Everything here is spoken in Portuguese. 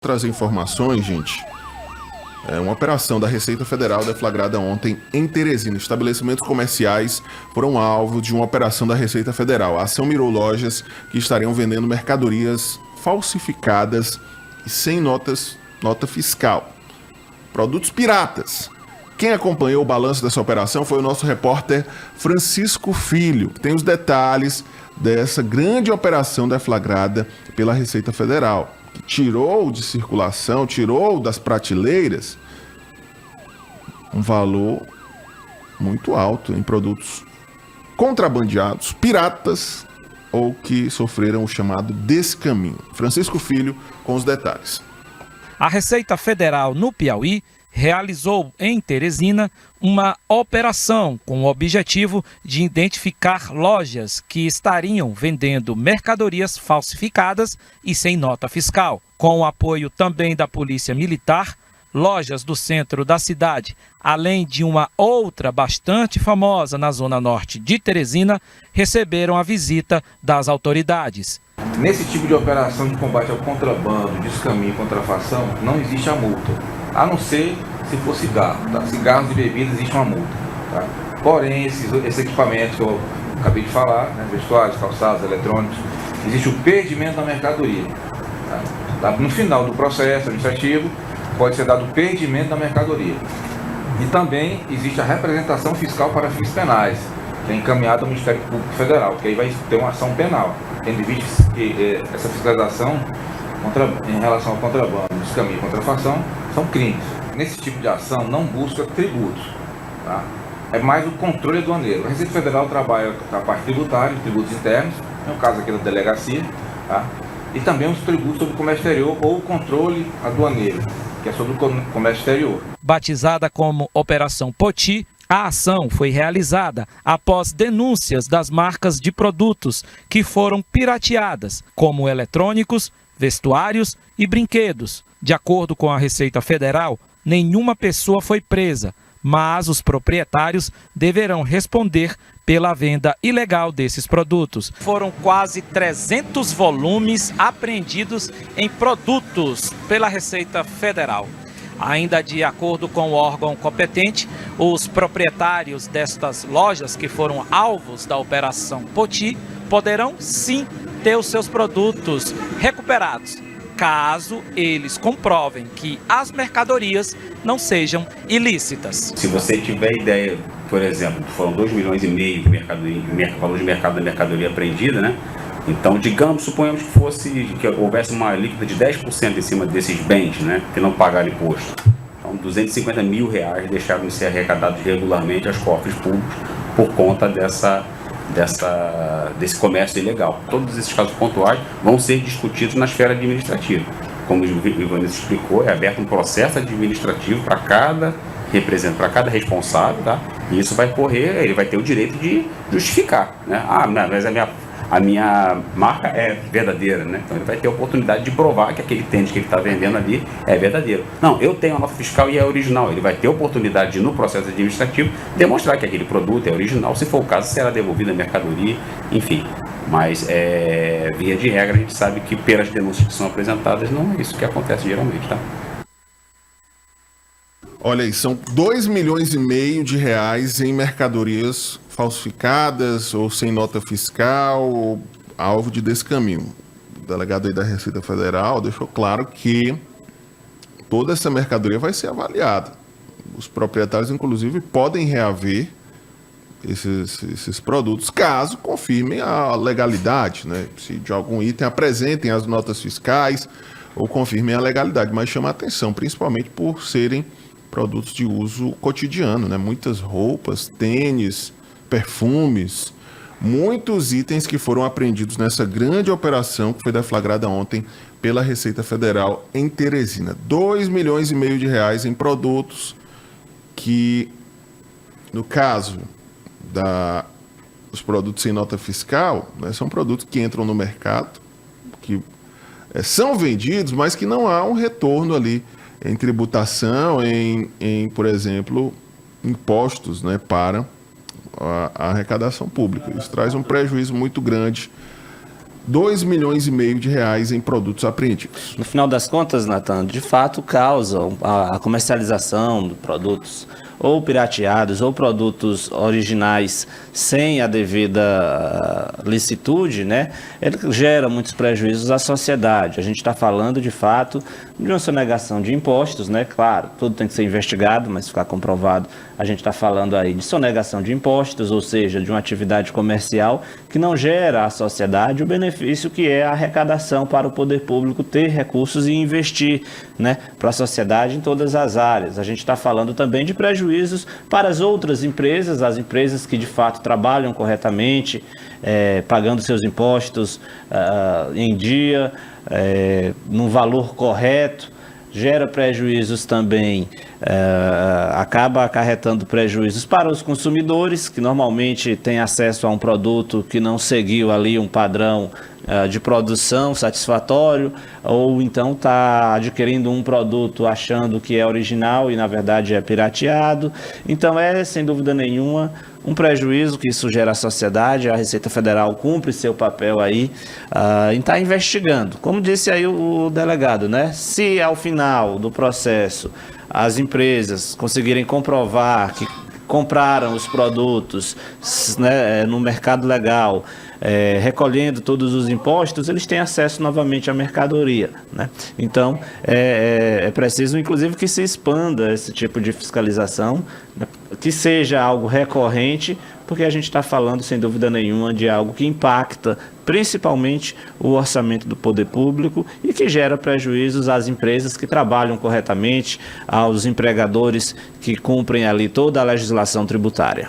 Trazer informações, gente. Uma operação da Receita Federal deflagrada ontem em Teresina. Estabelecimentos comerciais foram alvo de uma operação da Receita Federal. A ação mirou lojas que estariam vendendo mercadorias falsificadas e sem nota fiscal. Produtos piratas. Quem acompanhou o balanço dessa operação foi o nosso repórter Francisco Filho, que tem os detalhes dessa grande operação deflagrada pela Receita Federal, que tirou de circulação, tirou das prateleiras um valor muito alto em produtos contrabandeados, piratas ou que sofreram o chamado descaminho. Francisco Filho com os detalhes. A Receita Federal no Piauí realizou em Teresina uma operação com o objetivo de identificar lojas que estariam vendendo mercadorias falsificadas e sem nota fiscal. Com o apoio também da Polícia Militar, lojas do centro da cidade, além de uma outra bastante famosa na zona norte de Teresina, receberam a visita das autoridades. Nesse tipo de operação de combate ao contrabando, descaminho e contrafação, não existe a multa, a não ser se for cigarro. Tá? Cigarros e bebidas existe uma multa. Tá? Porém, esses equipamentos que eu acabei de falar, né, vestuários, calçados, eletrônicos, existe o perdimento da mercadoria. Tá? No final do processo administrativo, pode ser dado o perdimento da mercadoria. E também existe a representação fiscal para fins penais, que é encaminhada ao Ministério Público Federal, que aí vai ter uma ação penal, tendo em vista que essa fiscalização em relação ao contrabando, descaminho e contrafação são crimes. Nesse tipo de ação não busca tributos, tá? É mais o controle aduaneiro. A Receita Federal trabalha com a parte tributária, tributos internos, no caso aqui da delegacia, tá? E também os tributos sobre o comércio exterior ou o controle aduaneiro, que é sobre o comércio exterior. Batizada como Operação Poti, a ação foi realizada após denúncias das marcas de produtos que foram pirateadas, como eletrônicos, vestuários e brinquedos. De acordo com a Receita Federal, nenhuma pessoa foi presa, mas os proprietários deverão responder pela venda ilegal desses produtos. Foram quase 300 volumes apreendidos em produtos pela Receita Federal. Ainda de acordo com o órgão competente, os proprietários destas lojas que foram alvos da Operação Poti poderão sim ter os seus produtos recuperados, caso eles comprovem que as mercadorias não sejam ilícitas. Se você tiver ideia, por exemplo, foram 2,5 milhões de valor de mercado da mercadoria apreendida, né? Então, suponhamos que houvesse uma líquida de 10% em cima desses bens, né, que não pagaram imposto. Então, R$250 mil deixaram de ser arrecadados regularmente aos cofres públicos por conta desse comércio ilegal. Todos esses casos pontuais vão ser discutidos na esfera administrativa. Como o Ivanildo explicou, é aberto um processo administrativo para cada responsável, tá? E isso vai correr, ele vai ter o direito de justificar, né? Mas a minha marca é verdadeira, né? Então ele vai ter a oportunidade de provar que aquele tênis que ele está vendendo ali é verdadeiro. Não, eu tenho a nota fiscal e é original. Ele vai ter a oportunidade de, no processo administrativo, demonstrar que aquele produto é original. Se for o caso, será devolvida a mercadoria, enfim. Mas, via de regra, a gente sabe que pelas denúncias que são apresentadas, não é isso que acontece geralmente, tá? Olha aí, são R$2,5 milhões de reais em mercadorias falsificadas ou sem nota fiscal, ou alvo de descaminho. O delegado aí da Receita Federal deixou claro que toda essa mercadoria vai ser avaliada. Os proprietários, inclusive, podem reaver esses produtos, caso confirmem a legalidade, né? Se de algum item apresentem as notas fiscais ou confirmem a legalidade, mas chama a atenção, principalmente por serem produtos de uso cotidiano, né? Muitas roupas, tênis, perfumes, muitos itens que foram apreendidos nessa grande operação que foi deflagrada ontem pela Receita Federal em Teresina. R$2,5 milhões de reais em produtos que, no caso dos produtos sem nota fiscal, né, são produtos que entram no mercado, que são vendidos, mas que não há um retorno ali em tributação, por exemplo, impostos, né, para a arrecadação pública. Isso traz um prejuízo muito grande 2,5 milhões de reais em produtos apreendidos. No final das contas, Natan, de fato causam a comercialização de produtos ou pirateados ou produtos originais sem a devida licitude, né? Ele gera muitos prejuízos à sociedade. A gente está falando, de fato, de uma sonegação de impostos, né? Claro, tudo tem que ser investigado, mas ficar comprovado, a gente está falando aí de sonegação de impostos, ou seja, de uma atividade comercial que não gera à sociedade o benefício que é a arrecadação para o poder público ter recursos e investir, né, para a sociedade em todas as áreas. A gente está falando também de prejuízos para as outras empresas, as empresas que de fato trabalham corretamente, pagando seus impostos em dia, num valor correto. Gera prejuízos também, acaba acarretando prejuízos para os consumidores, que normalmente têm acesso a um produto que não seguiu ali um padrão de produção satisfatório, ou então está adquirindo um produto achando que é original e na verdade é pirateado. Então sem dúvida nenhuma, um prejuízo que isso gera à sociedade. A Receita Federal cumpre seu papel aí em estar investigando. Como disse aí o delegado, né? Se ao final do processo as empresas conseguirem comprovar que compraram os produtos, né, no mercado legal, recolhendo todos os impostos, eles têm acesso novamente à mercadoria, né? Então, é preciso, inclusive, que se expanda esse tipo de fiscalização, né, que seja algo recorrente, porque a gente está falando, sem dúvida nenhuma, de algo que impacta principalmente o orçamento do poder público e que gera prejuízos às empresas que trabalham corretamente, aos empregadores que cumprem ali toda a legislação tributária.